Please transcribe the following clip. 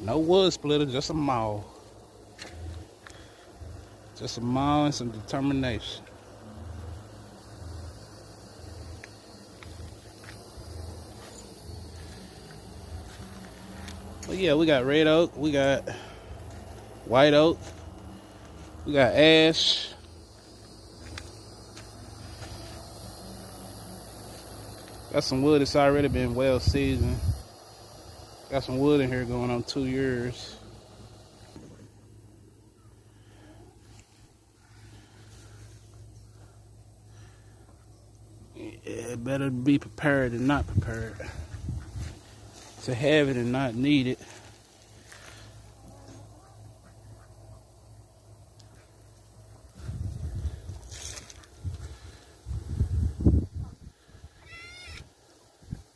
No wood splitter, just a maul. Just a maul and some determination. But yeah, we got red oak, we got white oak, we got ash. Got some wood that's already been well seasoned. Got some wood in here going on 2 years. Yeah, better be prepared than not prepared. To have it and not need it.